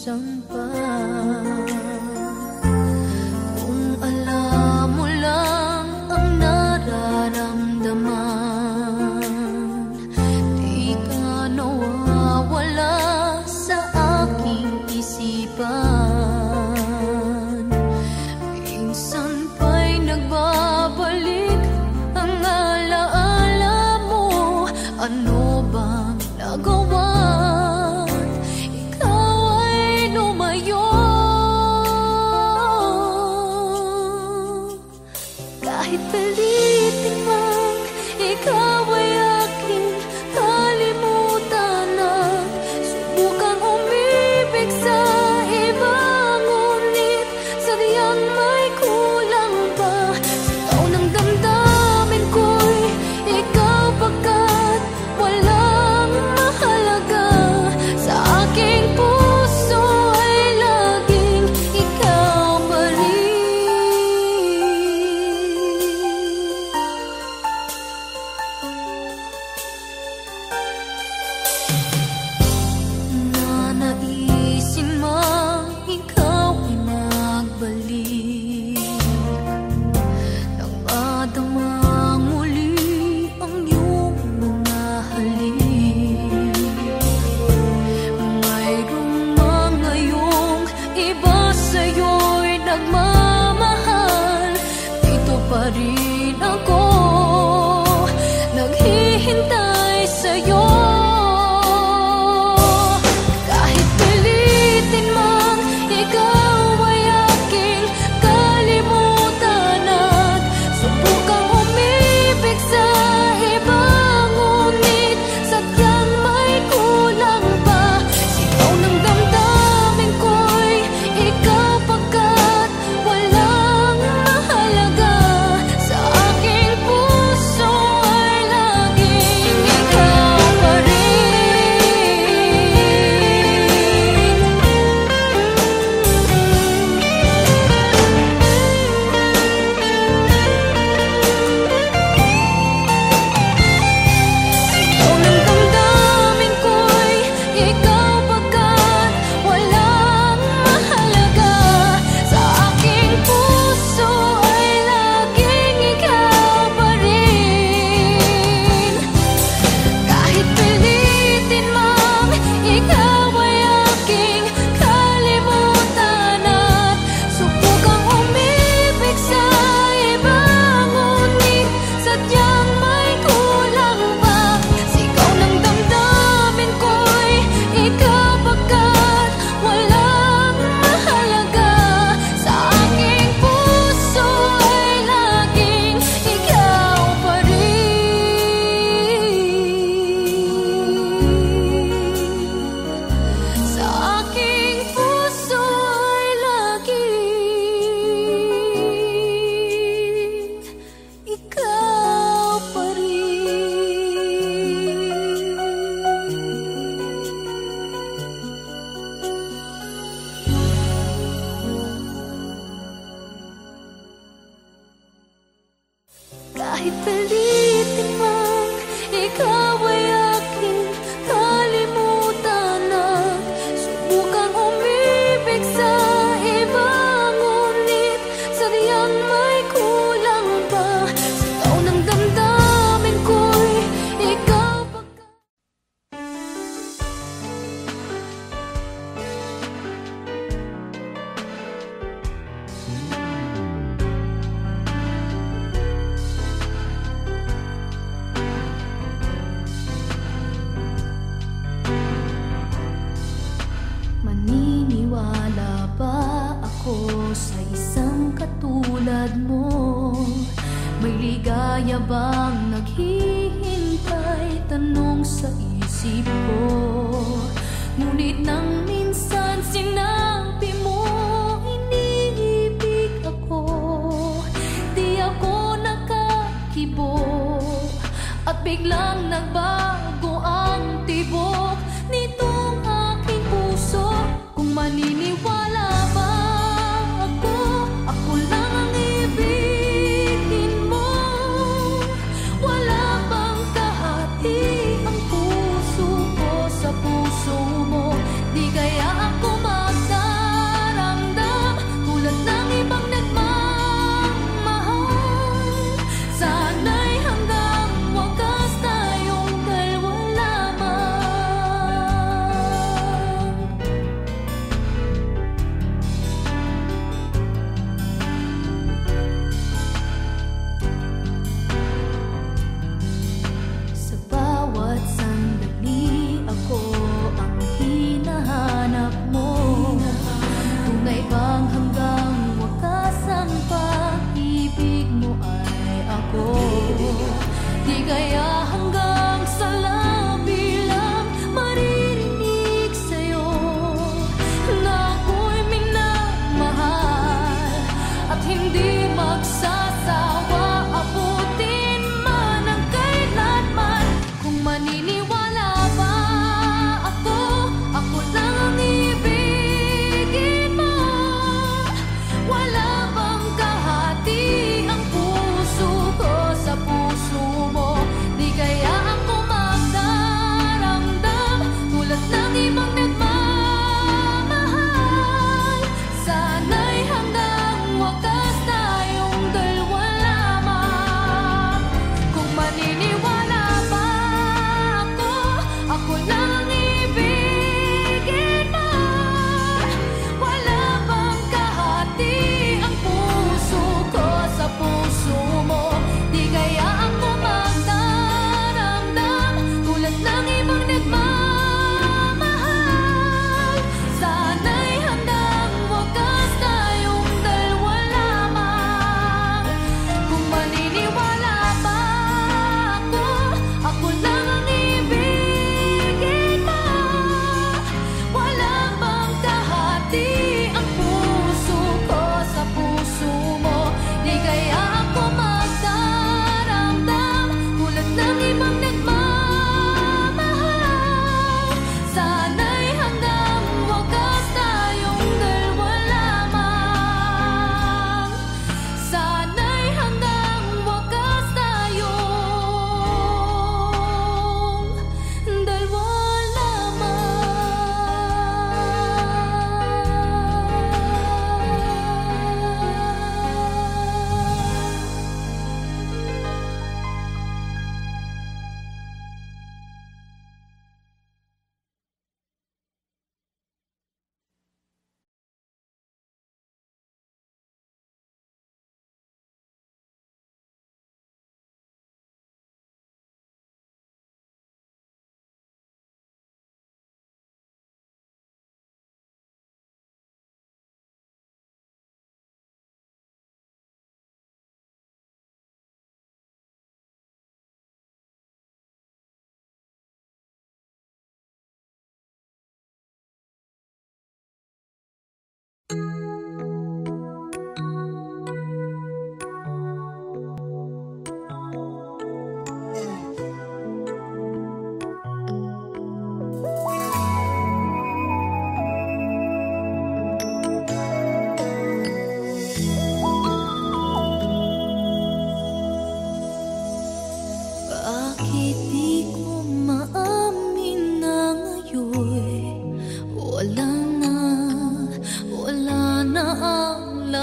minsan pa. Kung alam mo lang ang nararamdaman, di ka nawawala sa aking isipan. Minsan pa'y nagbabalik ang alaala mo. Ano bang nagawa? Ikaw ay lumayo. Kahit pilitin man, ikaw ay aking kalimutan na subukang umibig sa iba, ngunit sadyang may kulang pa. Sigaw ng damdamin ko'y ikaw pagkat walang mahalaga. Sa aking puso ay laging ikaw pa rin. Nanaisin mang ikaw ay magbalik, nang madamang muli ang iyong mga halik. Mayroong mga iyong iba sa'yo'y nagmamahal. Dito pa rin ako, naghihintay sa'yo. Kahit pilitin man, ikaw ay aking kalimutan at subukang umibig sa iba, ngunit sadyang may kulang pa. Sigaw ng damdamin ko'y ikaw pagkat walang mahalaga. Sa aking puso ay laging ikaw pa rin. Sigaw ng damdamin ko'y ikaw pagkat walang mahalaga. Sa aking puso ay laging ikaw pa rin. Kahit pilitin man, ikaw ay aking kalimutan at subukang umibig sa iba, ngunit sadyang may kulang pa. Sigaw ng damdamin ko'y ikaw pagkat walang mahalaga. Sa aking puso ay laging ikaw pa rin. Sa aking puso ay laging ikaw pa rin. Kahit pilitin man, ikaw ay aking kalimutan at subukang umibig sa iba, ngunit sadyang may kulang pa. Sigaw ng damdamin ko'y ikaw pagkat maniniwala ba ako sa isang katulad mo? May ligaya bang naghihintay? Tanong sa isip ko. Ngunit nang minsan sinabi mo iniibig ako, di ako nakakibo at biglang nagbago ang tibok nitong aking puso. Kung maniniwala ba ako, ako lang ang ibigin mo. Wala bang kahati ang puso ko sa puso mo? Di kaya ako mag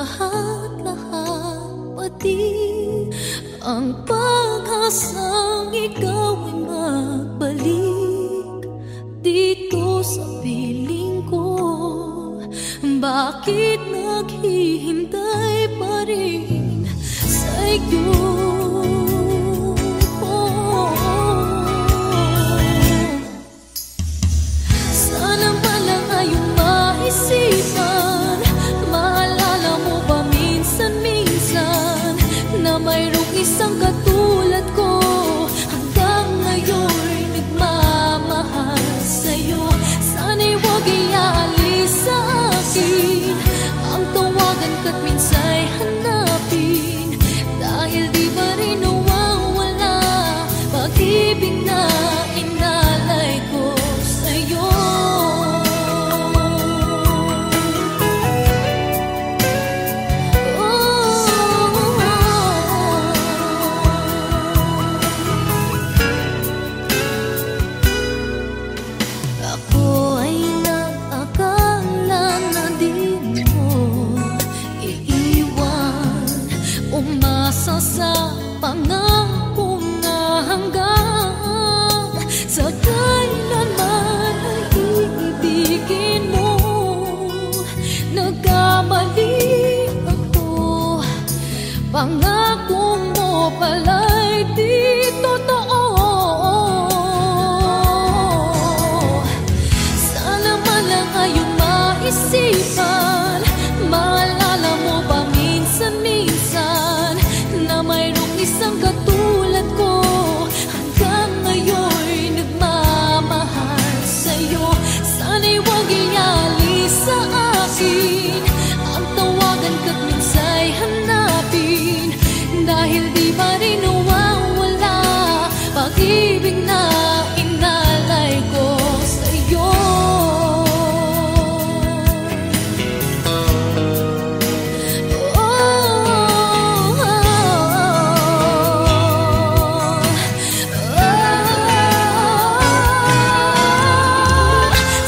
lahat-lahat, pati ang pag-asang ikaw ay magbalik dito sa piling ko. Bakit naghihintay pa rin sa'yo? Sana malang ayong maisipan, maalala mo ba minsan-minsan na mayroong isang katulad ko hanggang ngayon'y nagmamahal sa'yo. Sana'y huwag ialis sa akin ang tawagan ka't minsa'y hanapin, dahil di ba rin nawawala pag-ibig na inalay ko sa'yo. Ako ay nag-akala na di mo iiwan, umasa sa pangako na hanggang sa kailanman ay iibigin mo. Nagkamali ako, pangako mo pala'y di totoo. Sana malang ayong maisipan, maalala mo ba minsan-minsan na mayroong isang katulad ko hanggang ngayon'y nagmamahal sa'yo. Sana'y huwag ialis sa akin ang tawagan ka't minsa'y hanapin, dahil di ba rin nawawala pag-ibig na inalay ko sa'yo.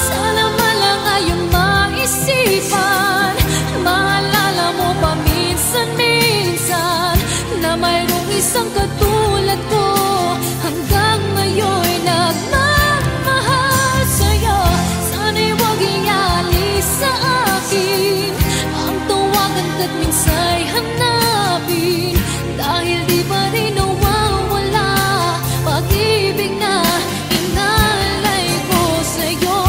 Sana malang ayong maisipan, maalala mo ba minsan-minsan na mayroong isang katulad ko hanggang ngayon'y nagmamahal sa'yo. Sana'y huwag ialis sa akin ang tawagan ka't minsa'y hanapin, dahil di ba rin nawawala pag-ibig na inalay ko sa'yo.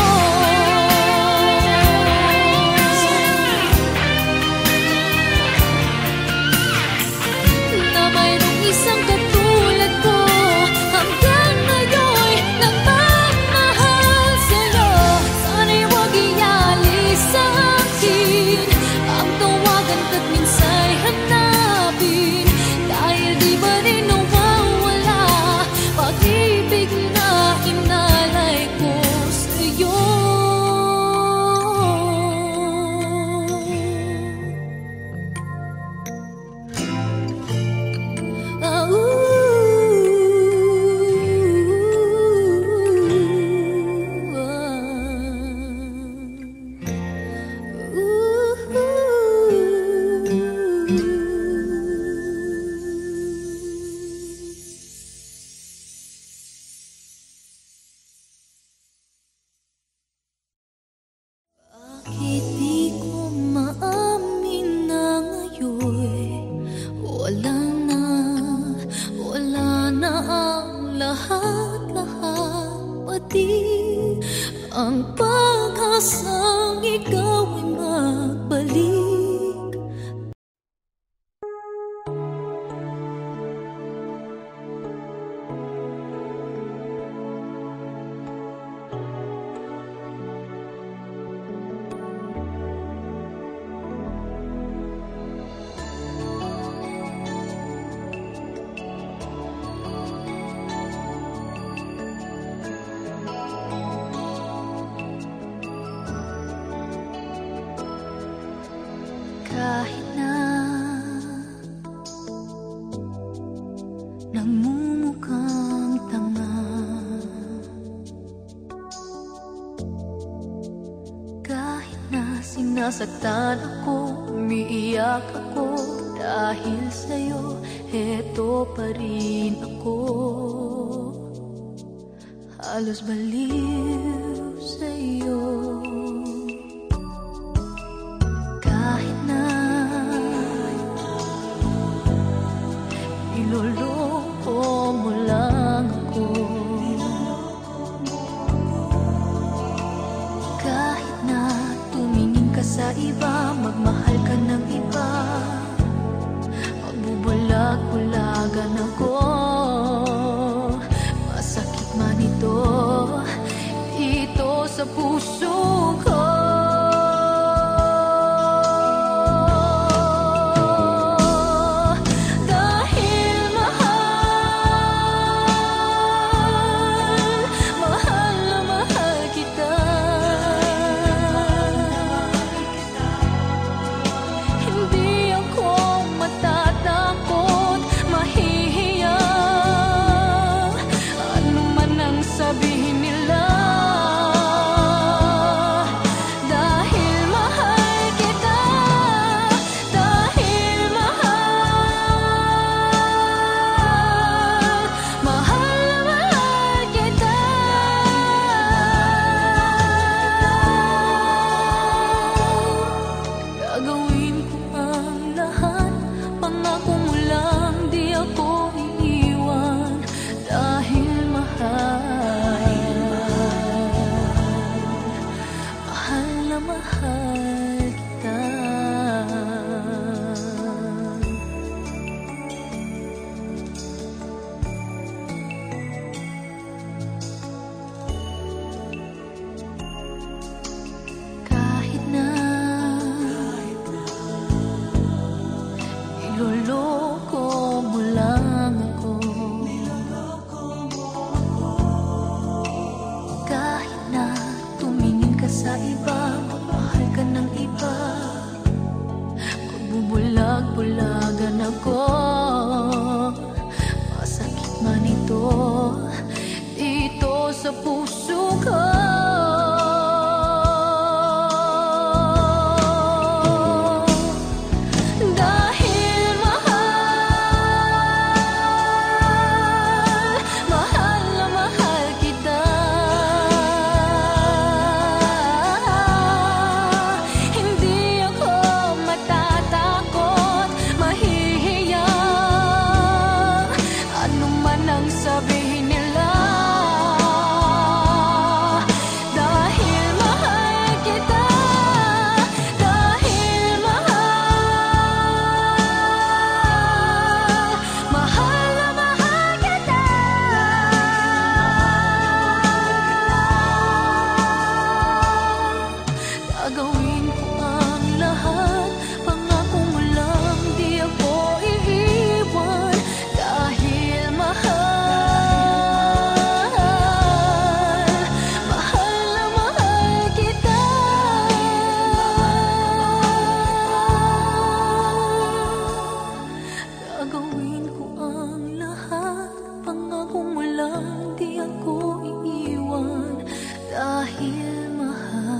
Na mayroong isang katulad ko hanggang ngayon'y nagmamahal sa'yo. Sana'y huwag ialis sa akin ang tawagan ka't minsa'y hanapin, dahil di ba rin nawawala pag-ibig na inalay ko sa'yo. Ah, bakit di ko maamin na ngayon wala na ang lahat-lahat, pati ang pag-asang ikaw ay magbalik. Kahit na nagmumukhang tanga, kahit na Sinasaktan ako, umiiyak ako, dahil sa'yo, heto pa rin ako. Halos baliw sa'yo. Kahit na niloloko mo lang ako, kahit na tumingin ka sa iba, magmahal ka ng iba, magbubulag-bulagan ako. Masakit man ito, ito sa puso ko. Sa iba, magmahal ka ng iba, magbubulag-bulagan ako. Masakit man ito, dito sa puso ko. Gagawin ko ang lahat, pangako mo lang, di ako iiwan, dahil mahal, mahal na mahal kita. Gagawin ko ang lahat, pangako mo lang, di ako iiwan, dahil mahal.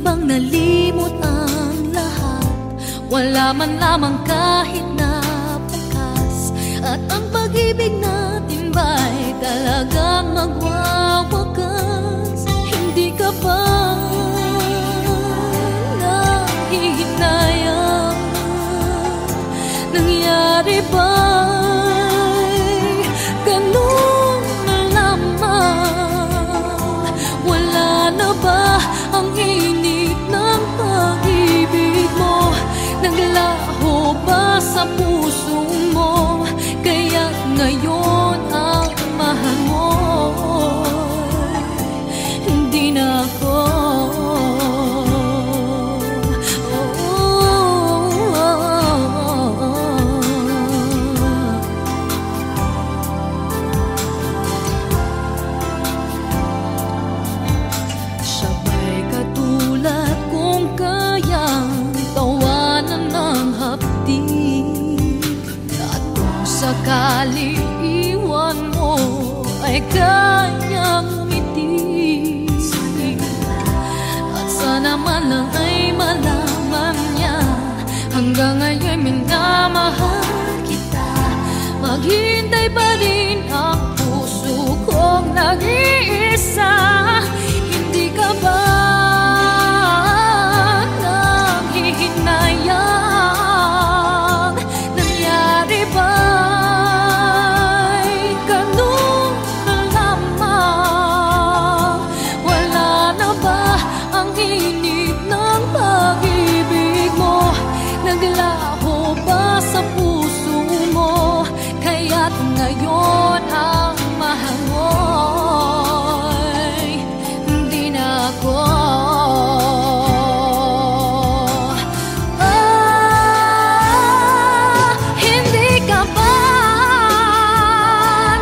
bang nalimot ang lahat? Wala man lamang kahit na pagkas. At ang pag-ibig natin ba'y talagang magwawakas? Hindi ka ba nahihinayang? Nangyari ba'y ganun na lamang? Wala na ba ang init ng pag-ibig mo? Naglaho ba sa puso mo? Kaya ngayon ang mahal mo hindi na ako. Sabay katulad kung kayang tawanan ng hapdi. At kung sakali iwan mo ay kayang umiti. At sana man lang ay malaman niya hanggang ngayon minamahal kita. Maghintay pa rin ang puso kong nag-iisa. Hindi ka ba nanghihinayang? Nangyari ba'y ganun na lamang? Wala na ba ang init ng pag-ibig mo? Naglaho ba sa puso mo? Kaya't ngayon ang mahal mo'y hindi na ako. Hindi ka ba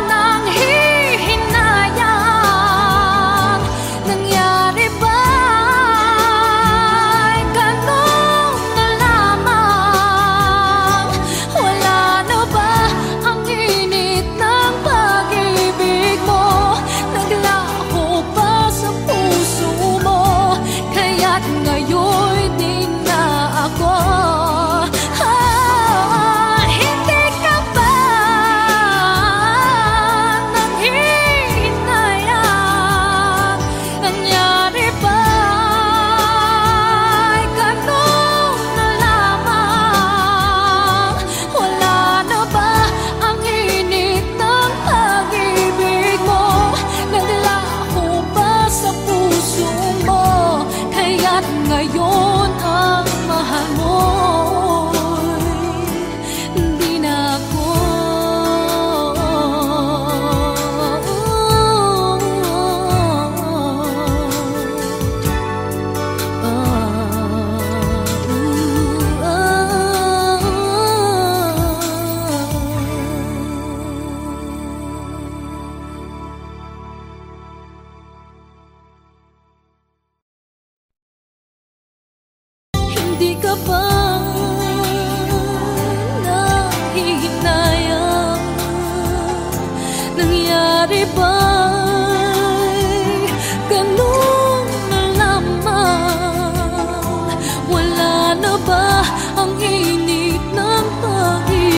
nanghihinayang? Nangyari ba'y ganun na lamang? Wala na ba ang init ng pag-ibig mo? Naglaho ba sa puso mo? Kaya't ngayon din na ako. Hindi ka ba nanghihinayang? Nangyari ba'y ganun na lamang? Wala na ba ang init ng pag-ibig mo? Naglaho ba sa puso mo? Kaya't ngayon ang mahal mo'y hindi na ako. Hindi ka ba nanghihinayang? Nangyari ba'y ganun na lamang? Wala na ba ang init ng pag-ibig?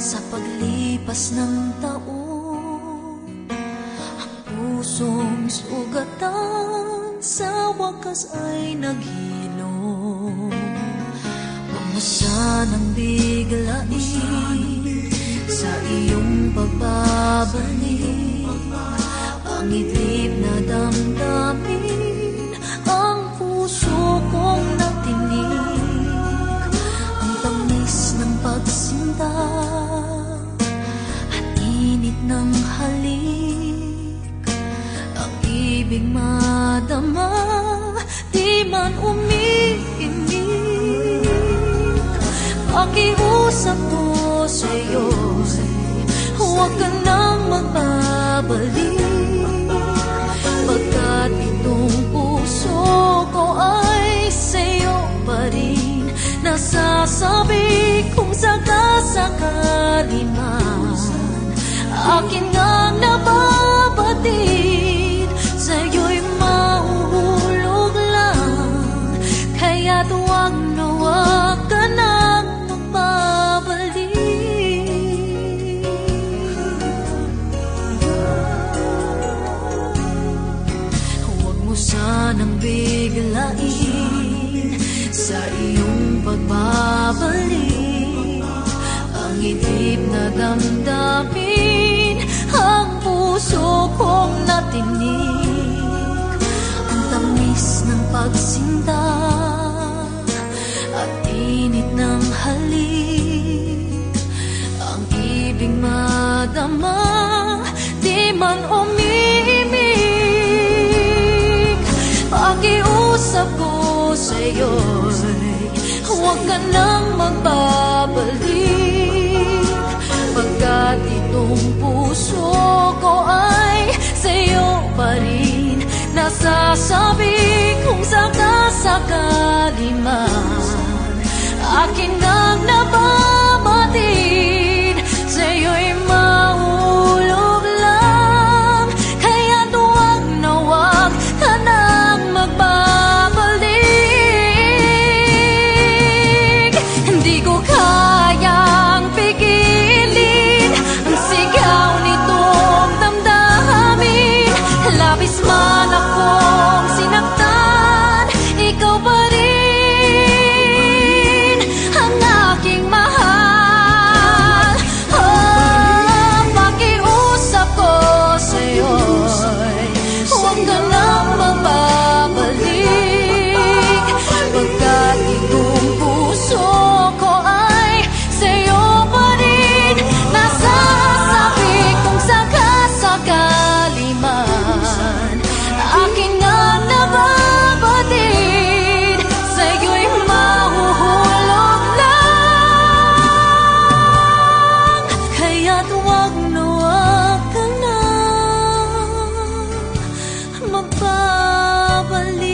Sa paglipas ng taon, ang pusong sugatan sa wakas ay naghilom. Huwag mo sanang biglain sa iyong pagbabalik ang idlip na damdamin, ang puso kong natinig, ang tamis ng pagsinta at init ng halik, ang ibig madama, di man umiimik. Pakiusap ko sa'yo, huwag ka nang magbabalik, pagkat itong puso ko ay sa'yo pa rin. Nasasabi kung sakasakali man akin ngang nababatid, sa'yo'y mahuhulog lang, kaya't huwag na huwag ka nang magbabalik. Huwag mo sanang biglain sa iyong pagbabalik ang idip na damdamin, ang puso kong natinig, ang tamis ng pagsinta at init ng halik, ang ibig madama, di man umiimik. Pakiusap ko sa'yo'y huwag ka nang magbabalik, pagkat itong puso ko ay sa'yo pa rin. Nasasabi kung sakasakali man akin ngang nababatid, sa'yo'y mahulog lang, kaya't huwag na huwag ka nang magbabalik. Hindi ko kayang pigilin ang sigaw nitong damdamin, labis man akong sinaktan, ikaw pa rin ang aking mahal. Oh, pakiusap ko sa'yo'y huwag ka nang magbabalik, pagkat itong puso ko ay sa'yo pa rin. Nasasabi kung sakasakali man akin nga nababatid, sa'yo'y mahuhulog lang, kaya't huwag na huwag ka nang magbabalik.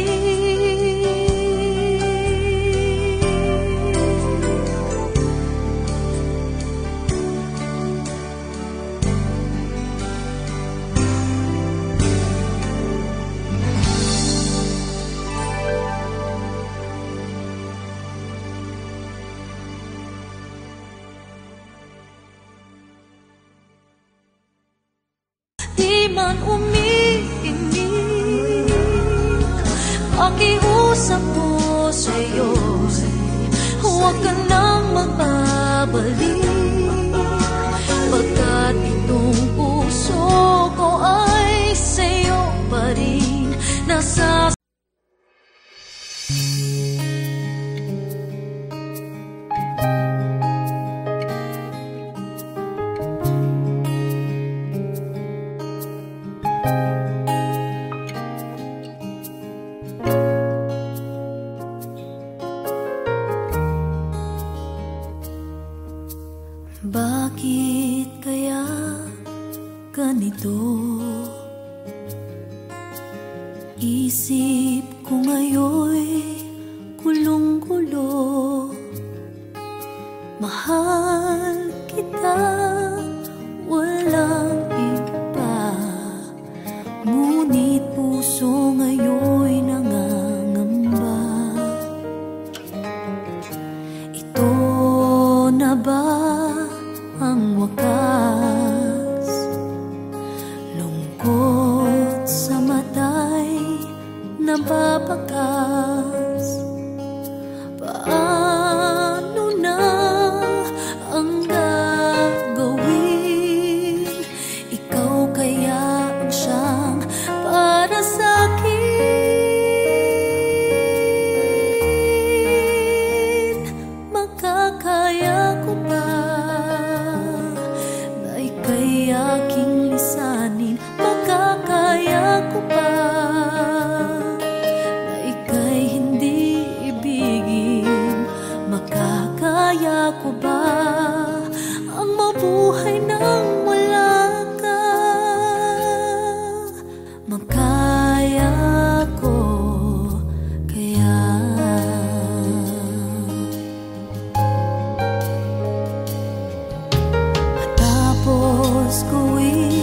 Di man umiimik, pakiusap ko sa'yo, huwag ka nang magbabalik, pagkat itong puso ko ay sa'yo pa rin. Bakit kaya ganito? Isip ko ngayon'y kulong-kulo. Mahal kita, walang iba, ngunit puso ngayon'y nangangamba. Ito na ba ang gawin.